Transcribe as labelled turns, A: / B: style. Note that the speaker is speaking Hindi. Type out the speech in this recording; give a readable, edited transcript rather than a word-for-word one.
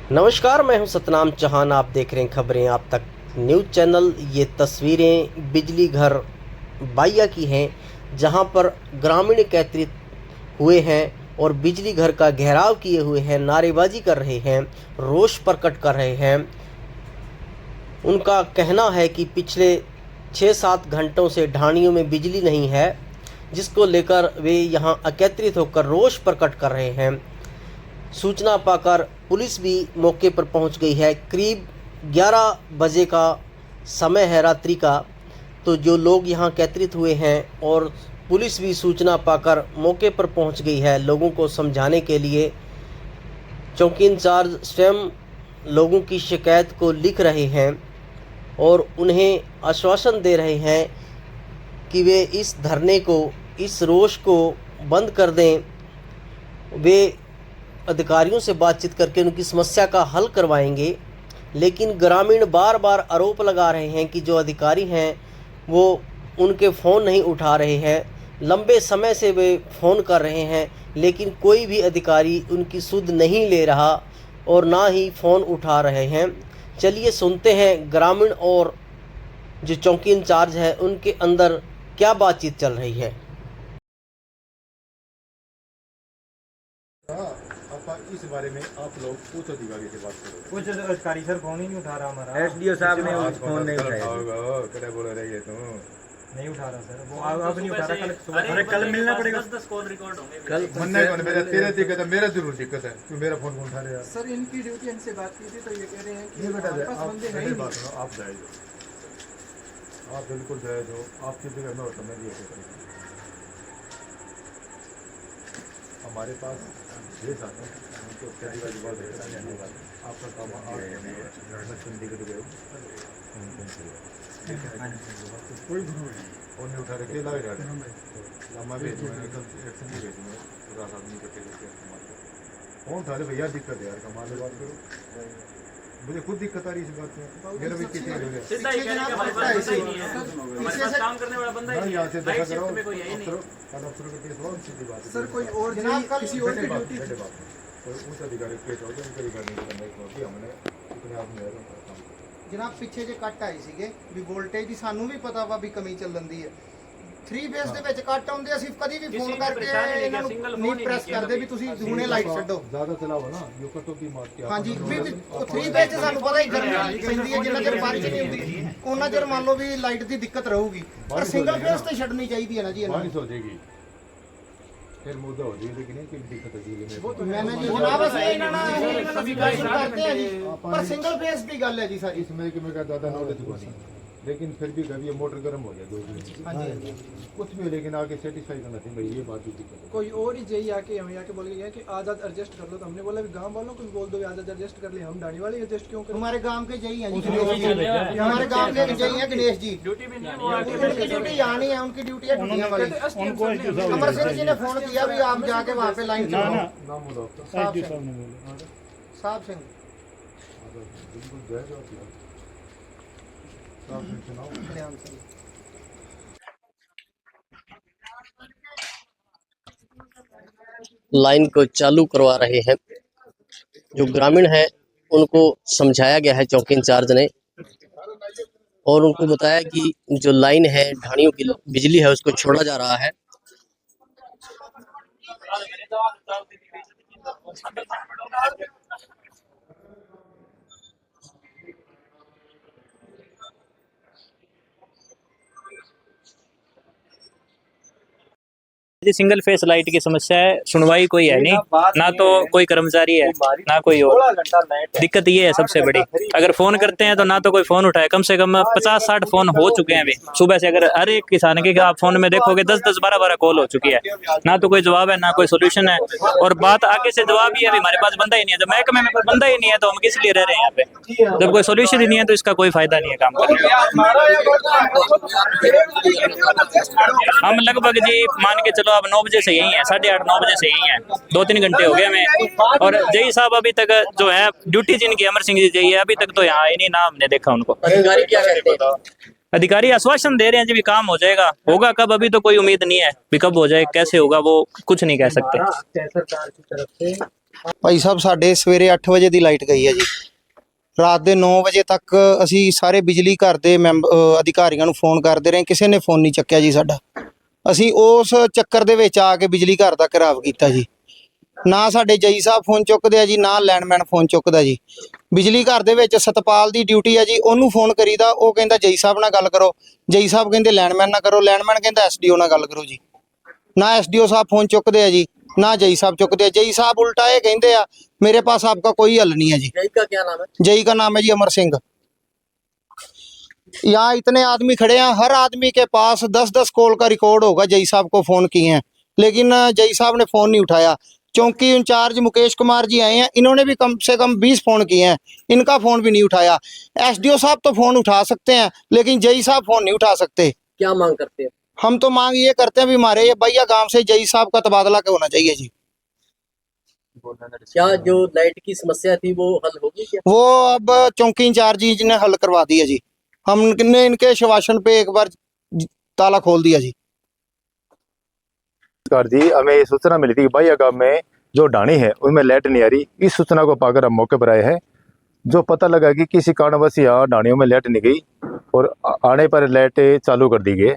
A: नमस्कार, मैं हूं सतनाम चौहान। आप देख रहे हैं खबरें आप तक न्यूज़ चैनल। ये तस्वीरें बिजली घर बाइया की हैं, जहां पर ग्रामीण एकत्रित हुए हैं और बिजली घर का घेराव किए हुए हैं, नारेबाजी कर रहे हैं, रोष प्रकट कर रहे हैं। उनका कहना है कि पिछले 6-7 घंटों से ढाणियों में बिजली नहीं है, जिसको लेकर वे यहां एकत्रित होकर रोष प्रकट कर रहे हैं। सूचना पाकर पुलिस भी मौके पर पहुंच गई है। करीब 11 बजे का समय है रात्रि का। तो जो लोग यहां एकत्रित हुए हैं और पुलिस भी सूचना पाकर मौके पर पहुंच गई है लोगों को समझाने के लिए। चौकी इंचार्ज स्वयं लोगों की शिकायत को लिख रहे हैं और उन्हें आश्वासन दे रहे हैं कि वे इस धरने को, इस रोष को बंद कर दें। वे अधिकारियों से बातचीत करके उनकी समस्या का हल करवाएंगे। लेकिन ग्रामीण बार बार आरोप लगा रहे हैं कि जो अधिकारी हैं वो उनके फ़ोन नहीं उठा रहे हैं। लंबे समय से वे फ़ोन कर रहे हैं, लेकिन कोई भी अधिकारी उनकी सुध नहीं ले रहा और ना ही फ़ोन उठा रहे हैं। चलिए सुनते हैं ग्रामीण और जो चौकी इंचार्ज है उनके अंदर क्या बातचीत चल रही है।
B: इस बारे में आप लोग उच्च अधिकारी से बात करो।
C: कुछ अधिकारी सर फोन ही नहीं उठा रहा हमारा।
D: एसडीओ साहब ने फोन नहीं उठाया।
B: क्या बोल रहे हैं तुम?
C: नहीं उठा रहा सर, वो अब नहीं उठा रहा। कल सुबह, अरे कल मिलना पड़ेगा।
E: 10 कॉल रिकॉर्ड होंगे।
B: कल मनने कौन मेरा तेरे दिक्कत है, मेरा जरूर दिक्कत है। क्यों मेरा फोन कौन उठा रहे हैं?
F: सर इनकी ड्यूटी इनसे बात की थी तो ये कह रहे हैं कि
B: ये बेटा
F: हमारे पास
B: आप
F: बंदे हैं
B: मेरी
F: ही
B: बात
F: नहीं।
B: सुनो, आप जाए जो, आप बिल्कुल जाए जो, आपकी जगह में होता मैं ये करेंगे। हमारे पास 6 साल है, हमको स्टडी वाली बात है। आपका काम मैं सुनती कर गए कोई फोन नहीं उठा रहे, के लग रहा है लम्बा भेजूंगा, एक्शन नहीं भेजूंगा, रात आदमी करके फोन उठा रहे। भैया दिक्कत है यार, कमाल से बात करो। मुझे खुद दिक्कत आ रही है इस बात में। मेरा भी किसी हो गया
E: सीधा ही कह रहे हैं कि हमारे पास बंदा ही नहीं है, हमारे पास काम करने वाला बंदा ही नहीं
B: यहाँ से
E: है।
B: देखा
E: नाइट
B: करो
E: शिफ्ट में कोई है ही नहीं।
B: अफसरों के केस बहुत सीधी बात है।
F: सर कोई और किसी और की ड्यूटी थी।
B: कोई उच्च अधिकारी केस हो गया, उनके अधिकारी नहीं करना क्योंकि हमने अपने आप में काम किया।
F: जनाब पिछे जे ਕੱਟ ਆਈ ਸੀਗੇ ਵੀ ਵੋਲਟੇਜ ਦੀ ਸਾਨੂੰ ਵੀ ਪਤਾ ਵਾ ਵੀ ਕਮੀ ਚੱਲਦੀ ਹੈ। 3 ਫੇਸ ਦੇ ਵਿੱਚ ਕੱਟ ਆਉਂਦੇ ਅਸੀਂ ਕਦੀ ਵੀ ਫੋਨ ਕਰਕੇ ਇਹਨਾਂ ਨੂੰ ਨਹੀਂ ਪ੍ਰੈਸ ਕਰਦੇ ਵੀ ਤੁਸੀਂ ਹੁਣੇ ਲਾਈਟ ਛੱਡੋ।
B: ज्यादा चलाओ ना यो कटो की मार के
F: ਹਾਂਜੀ ਵੀ 3 ਫੇਸ 'ਚ ਸਾਨੂੰ ਪਤਾ ਹੀ ਗਰਮੀ ਪੈਂਦੀ ਹੈ, ਜਿੰਨਾ ਚਿਰ ਬਾਰਿਸ਼ ਨਹੀਂ ਹੁੰਦੀ ਉਹਨਾਂ ਚਿਰ ਮੰਨ ਲਓ ਵੀ ਲਾਈਟ ਦੀ ਦਿੱਕਤ ਰਹੂਗੀ। ਪਰ ਸਿੰਗਲ ਫੇਸ ਤੇ ਛੱਡਣੀ ਚਾਹੀਦੀ ਹੈ ਨਾ ਜੀ ਇਹਨਾਂ ਨੂੰ।
B: बारिश हो जाएगी फिर मुद्दा हो जाएगी, लेकिन एक दिक्कत है जी में
F: मैंने जी जनाब ਅਸੀਂ ਇਹਨਾਂ ਨਾਲ डिस्कशन करते हैं जी, पर सिंगल फेस ਦੀ ਗੱਲ है जी सारी।
B: इसमें कि मैं क्या ज़्यादा नॉलेज को नहीं, लेकिन फिर भी कभी ये मोटर गर्म हो जाए 2 दिन।
F: हाँ जी
B: कुछ भी, लेकिन आगे सेटिस्फाई करना चाहिए भाई, ये बात भी दिक्कत है।
G: कोई और ही जई आके हमें आके बोल के गया कि आजाद एडजस्ट कर लो। तो हमने बोला भी गांव वालों को भी बोल दो कि आजाद एडजस्ट कर ले, हम डाणी वाले एडजस्ट क्यों करें।
F: हमारे गांव के जई हैं जी गणेश जी, हमारे गांव के जई हैं गणेश जी।
E: ड्यूटी भी नहीं है, वो आके
F: उनकी ड्यूटी यहाँ नहीं है, उनकी ड्यूटी है ड्यूटियाँ वाली। अमर सिंह जी ने फोन किया भी आप जाके वहाँ पे लाइन चलाओ।
B: नाम बोलो आपका।
F: साहब सिंह
B: बिल्कुल जाएगा आप सुनाओ।
F: कल्याण सिंह।
A: लाइन को चालू करवा रहे हैं। जो ग्रामीण है उनको समझाया गया है चौकी इंचार्ज ने, और उनको बताया कि जो लाइन है ढाणियों की बिजली है उसको छोड़ा जा रहा है।
E: जी सिंगल फेस लाइट की समस्या है, सुनवाई कोई है नहीं, ना तो कोई कर्मचारी है ना कोई और। दिक्कत ये है सबसे बड़ी, अगर फोन करते हैं तो ना तो कोई फोन उठाए। कम से कम 50-60 फोन हो चुके हैं अभी सुबह से। अगर हर एक किसान के आप फोन में देखोगे 10-10, 12-12 कॉल हो चुकी है, ना तो कोई जवाब है ना कोई सोल्यूशन है। और बात आगे से जवाब ही है, हमारे पास बंदा ही नहीं है। जब महकमे में कोई बंदा ही नहीं है तो हम किस लिए रह रहे हैं यहाँ पे? जब कोई सोल्यूशन ही नहीं है तो इसका कोई फायदा नहीं है काम करने का। हम लगभग जी मान के चलो अब 9 बजे से यही है, 8:30-9 बजे से यही है, 2-3 घंटे हो गए हमें। और जई साहब अभी तक जो है ड्यूटी जिनकी अमर सिंह जी जई है, अभी तक तो यहाँ आए नहीं, ना हमने देखा उनको।
A: अधिकारी क्या कहते हैं?
E: अधिकारी आश्वासन दे रहे हैं जी भी काम हो जाएगा, होगा कब अभी तो कोई उम्मीद नहीं है, भी कब हो जाए कैसे होगा वो कुछ नहीं कह सकते।
D: सरकार की तरफ से
F: ਭਾਈ ਸਾਹਿਬ ਸਾਡੇ ਸਵੇਰੇ 8 ਵਜੇ ਦੀ ਲਾਈਟ ਗਈ ਹੈ ਜੀ। ਰਾਤ ਦੇ 9 ਵਜੇ ਤੱਕ ਅਸੀਂ ਸਾਰੇ ਬਿਜਲੀ ਘਰ ਦੇ ਅਧਿਕਾਰੀਆਂ ਨੂੰ ਫੋਨ ਕਰਦੇ ਰਹੇ, ਕਿਸੇ ਨੇ ਫੋਨ ਨਹੀਂ ਚੱਕਿਆ ਜੀ ਸਾਡਾ। ਅਸੀਂ ਉਸ ਚੱਕਰ ਦੇ ਵਿੱਚ ਆ ਕੇ ਬਿਜਲੀ ਘਰ ਦਾ ਘਿਰਾਵ ਕੀਤਾ ਜੀ। ਨਾ ਸਾਡੇ ਜਈ ਸਾਹਿਬ ਫੋਨ ਚੁੱਕਦੇ ਆ ਜੀ, ਨਾ ਲੈਂਡਮੈਨ ਫੋਨ ਚੁੱਕਦਾ ਜੀ। ਬਿਜਲੀ ਘਰ ਦੇ ਵਿੱਚ ਸਤਪਾਲ ਦੀ ਡਿਊਟੀ ਹੈ ਜੀ, ਉਹਨੂੰ ਫੋਨ ਕਰੀਦਾ, ਉਹ ਕਹਿੰਦਾ ਜਈ ਸਾਹਿਬ ਨਾਲ ਗੱਲ ਕਰੋ, ਜਈ ਸਾਹਿਬ ਕਹਿੰਦੇ ਲੈਂਡਮੈਨ ਨਾਲ ਕਰੋ, ਲੈਂਡਮੈਨ ਕਹਿੰਦਾ ਐਸਡੀਓ ਨਾਲ ਗੱਲ ਕਰੋ ਜੀ। ना एसडीओ साहब फोन चुकते हैं जी, ना जई साहब चुकते हैं। जई साहब उल्टा ये कहते हैं मेरे पास आपका कोई हल नहीं है जी।
A: जई का क्या नाम है?
F: जई का नाम है जी अमर सिंह। यहाँ इतने आदमी खड़े हैं, हर आदमी के पास 10-10 कॉल का रिकॉर्ड होगा, जई साहब को फोन किए हैं, लेकिन जई साहब ने फोन नहीं उठाया। चौकी इंचार्ज मुकेश कुमार जी आए हैं, इन्होंने भी कम से कम 20 फोन किए हैं, इनका फोन भी नहीं उठाया। एसडीओ साहब तो फोन उठा सकते हैं, लेकिन जई साहब फोन नहीं उठा सकते।
A: क्या मांग करते हैं?
F: हम तो मांग ये करते हैं भी हमारे ये भैया गांव से जई साहब का तबादला होना चाहिए जी।
A: क्या जो लाइट की समस्या थी वो हल होगी क्या?
F: वो अब चौकी इंचार्ज जी ने हल करवा दिया जी। हमने इनके आश्वासन पे एक बार ताला खोल दिया जी।
B: जी हमें ये सूचना मिली थी कि भैया गाँव में जो ढाणी है उनमें लाइट नहीं आ रही। इस सूचना को पाकर हम मौके पर आए हैं। जो पता लगा कि किसी कारणवश यहाँ ढाणियों में लाइट नहीं गई और आने पर लाइट चालू कर दी गई।